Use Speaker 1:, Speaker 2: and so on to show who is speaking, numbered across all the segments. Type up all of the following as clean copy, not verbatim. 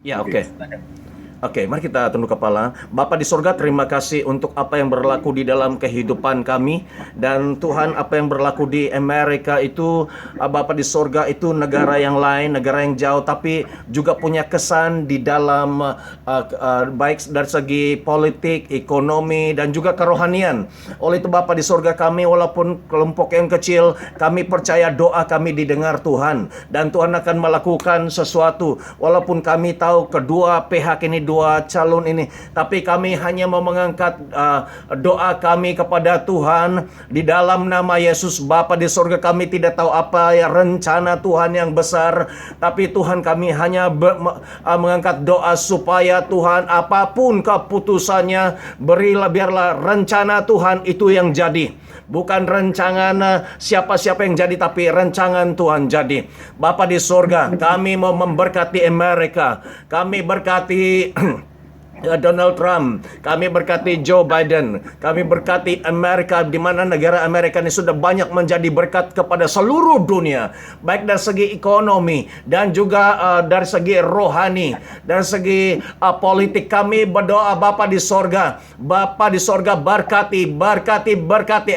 Speaker 1: Ya,
Speaker 2: Oke,
Speaker 1: oke.
Speaker 2: silakan.
Speaker 1: Oke, mari kita tunduk kepala. Bapa di sorga, terima kasih untuk apa yang berlaku di dalam kehidupan kami. Dan Tuhan, apa yang berlaku di Amerika itu, Bapa di sorga, itu negara yang lain, negara yang jauh, tapi juga punya kesan di dalam baik dari segi politik, ekonomi, dan juga kerohanian. Oleh itu Bapa di sorga, kami walaupun kelompok yang kecil, kami percaya doa kami didengar Tuhan. Dan Tuhan akan melakukan sesuatu. Walaupun kami tahu kedua pihak ini, dua calon ini, tapi kami hanya mau mengangkat doa kami kepada Tuhan di dalam nama Yesus. Bapa di sorga, kami tidak tahu apa ya rencana Tuhan yang besar, tapi Tuhan, kami hanya mengangkat doa supaya Tuhan, apapun keputusannya, berilah biarlah rencana Tuhan itu yang jadi. Bukan rancangan siapa-siapa yang jadi, tapi rancangan Tuhan jadi. Bapa di sorga, kami mau memberkati Amerika. Kami berkati Donald Trump, kami berkati Joe Biden, kami berkati Amerika, di mana negara Amerika ini sudah banyak menjadi berkat kepada seluruh dunia, baik dari segi ekonomi dan juga dari segi rohani, dari segi politik. Kami berdoa Bapa di sorga, Bapa di sorga, berkati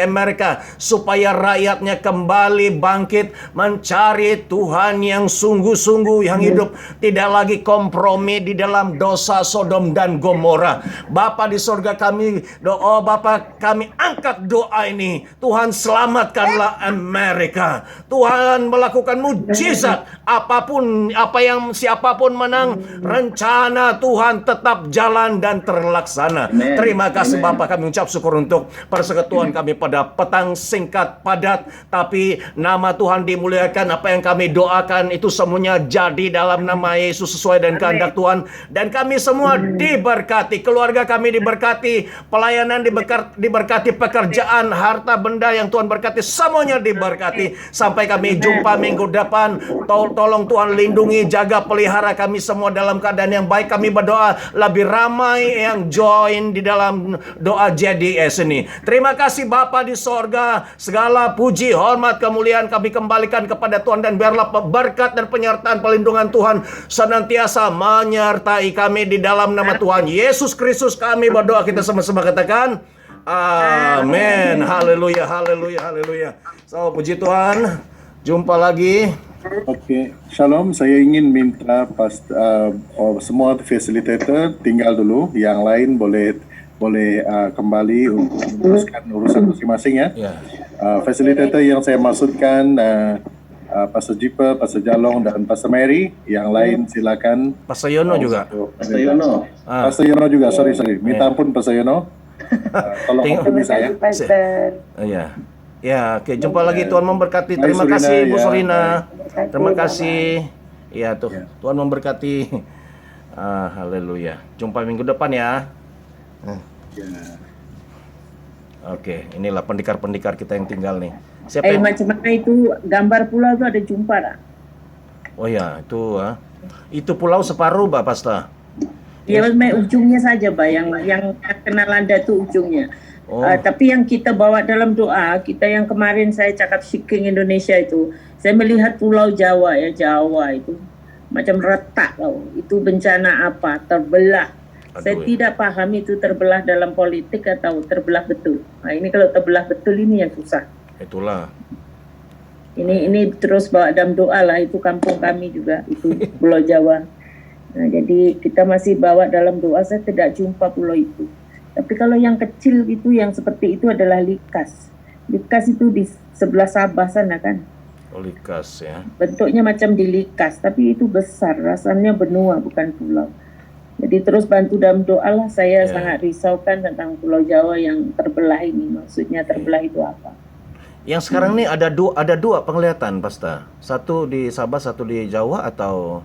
Speaker 1: Amerika supaya rakyatnya kembali bangkit mencari Tuhan yang sungguh-sungguh, yang hidup, tidak lagi kompromi di dalam dosa Sodom dan Gomora. Bapa di sorga, kami doa, Bapa, kami angkat doa ini. Tuhan, selamatkanlah Amerika. Tuhan, melakukan mujizat apapun, siapapun menang, rencana Tuhan tetap jalan dan terlaksana.
Speaker 2: Amen.
Speaker 1: Terima kasih
Speaker 2: Amen.
Speaker 1: Bapa, kami ucap syukur untuk persekutuan kami pada petang singkat padat, tapi nama Tuhan dimuliakan. Apa yang kami doakan itu semuanya jadi dalam nama Yesus, sesuai dengan kehendak Tuhan. Dan kami semua diberkati, keluarga kami diberkati, pelayanan diberkati, pekerjaan, harta benda yang Tuhan berkati, semuanya diberkati. Sampai kami jumpa minggu depan, tolong Tuhan lindungi, jaga, pelihara kami semua dalam keadaan yang baik. Kami berdoa lebih ramai yang join di dalam doa JDS ini. Terima kasih Bapa di sorga, segala puji, hormat, kemuliaan kami kembalikan kepada Tuhan, dan biarlah berkat dan penyertaan pelindungan Tuhan senantiasa menyertai kami di dalam nama Tuhan Yesus Kristus. Kami berdoa, kita sama-sama katakan amin. Haleluya, haleluya, haleluya. So, puji Tuhan. Jumpa lagi.
Speaker 2: Oke, Shalom. Saya ingin minta semua facilitator tinggal dulu, yang lain boleh kembali untuk meneruskan urusan masing-masing ya. Facilitator yang saya maksudkan Pastor Jipa, Pastor Jalong, dan Pastor Mary. Yang lain silakan.
Speaker 1: Pastor Yono juga.
Speaker 2: Pastor Yono. Pastor Yono juga, sorry. Minta ampun Pastor Yono. Tolong ampuni saya.
Speaker 1: Iya. Ya, oke, jumpa lagi. Tuhan memberkati.
Speaker 2: Mari,
Speaker 1: Terima
Speaker 2: Surina,
Speaker 1: kasih Bu
Speaker 2: ya.
Speaker 1: Surina. Terima kasih. Iya tuh. Tuhan memberkati. Haleluya. Jumpa minggu depan ya.
Speaker 2: Ya.
Speaker 1: Oke, inilah pendekar-pendekar kita yang tinggal nih. Siapa yang...
Speaker 3: Macam mana itu gambar pulau itu ada jumpa tak?
Speaker 1: Oh ya, itu pulau separuh, Pak Pasta.
Speaker 3: Ya, ujungnya saja, Pak, yang kenal Anda itu ujungnya.
Speaker 1: Oh.
Speaker 3: Tapi yang kita bawa dalam doa, kita yang kemarin saya cakap Seeking Indonesia itu, saya melihat pulau Jawa ya, Jawa itu macam retak loh. Itu bencana apa? Terbelah. Saya tidak paham itu terbelah dalam politik atau terbelah betul. Nah, ini kalau terbelah betul ini yang susah.
Speaker 1: Itulah.
Speaker 3: Ini terus bawa dalam doa lah, itu kampung kami juga, itu Pulau Jawa. Nah, jadi kita masih bawa dalam doa. Saya tidak jumpa pulau itu. Tapi kalau yang kecil itu, yang seperti itu adalah Likas. Likas itu di sebelah Sabah sana kan.
Speaker 1: Oh, Likas ya.
Speaker 3: Bentuknya macam di Likas, tapi itu besar, rasanya benua bukan pulau. Jadi terus bantu dalam doa lah. Saya sangat risaukan tentang Pulau Jawa yang terbelah ini. Maksudnya terbelah itu apa?
Speaker 1: Yang sekarang nih ada dua penglihatan, Pasta. Satu di Sabah, satu di Jawa, atau...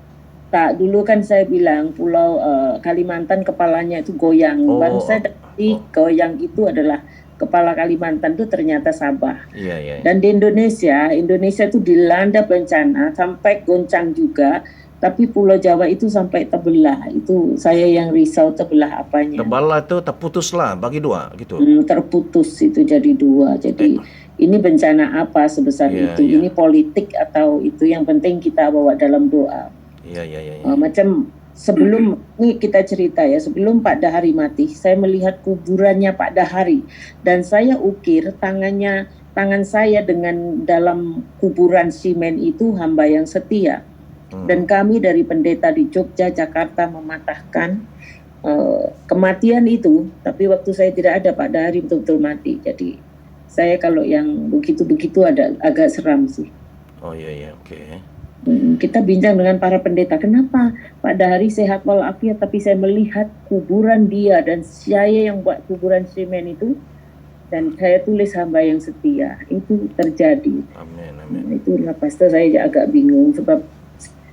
Speaker 3: Tak, dulu kan saya bilang Pulau Kalimantan kepalanya itu goyang. Baru saya dari goyang itu adalah kepala Kalimantan itu ternyata Sabah.
Speaker 1: Iya.
Speaker 3: Dan di Indonesia itu dilanda bencana sampai goncang juga. Tapi Pulau Jawa itu sampai terbelah. Itu saya yang risau, terbelah apanya.
Speaker 1: Terbelah itu terputus lah, bagi dua gitu.
Speaker 3: Terputus itu jadi dua. Jadi ini bencana apa sebesar itu? Ini politik atau itu, yang penting kita bawa dalam doa.
Speaker 1: Iya.
Speaker 3: Macam sebelum ini kita cerita ya, sebelum Pak Dahari mati, saya melihat kuburannya Pak Dahari dan saya ukir tangan saya dengan dalam kuburan simen itu hamba yang setia. Dan kami dari pendeta di Jogja, Jakarta mematahkan kematian itu, tapi waktu saya tidak ada Pak Dahari betul-betul mati. Jadi saya kalau yang begitu-begitu agak seram sih.
Speaker 1: Oh iya, oke.
Speaker 3: Kita bincang dengan para pendeta, kenapa Pak Dahari sehat walafiat, tapi saya melihat kuburan dia dan saya yang buat kuburan semen itu, dan saya tulis hamba yang setia. Itu terjadi.
Speaker 1: Amin.
Speaker 3: Itulah pastor, saya agak bingung sebab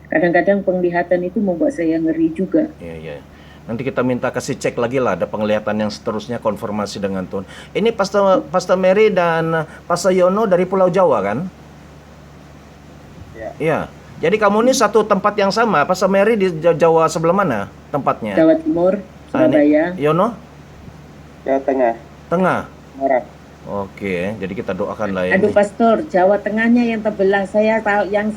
Speaker 3: kadang-kadang penglihatan itu membuat saya ngeri juga.
Speaker 1: Iya. Nanti kita minta kasih cek lagi lah, ada penglihatan yang seterusnya, konfirmasi dengan Tuhan. Ini Pastor Mary dan Pastor Yono dari Pulau Jawa kan? Iya. Jadi kamu ini satu tempat yang sama. Pastor Mary di Jawa sebelah mana tempatnya?
Speaker 3: Jawa Timur, Surabaya.
Speaker 1: Yono?
Speaker 4: Jawa Tengah.
Speaker 1: Tengah.
Speaker 4: Semarang.
Speaker 1: Oke, jadi kita doakan lah ini.
Speaker 3: Aduh pastor, Jawa Tengahnya yang terbelah, saya tahu yang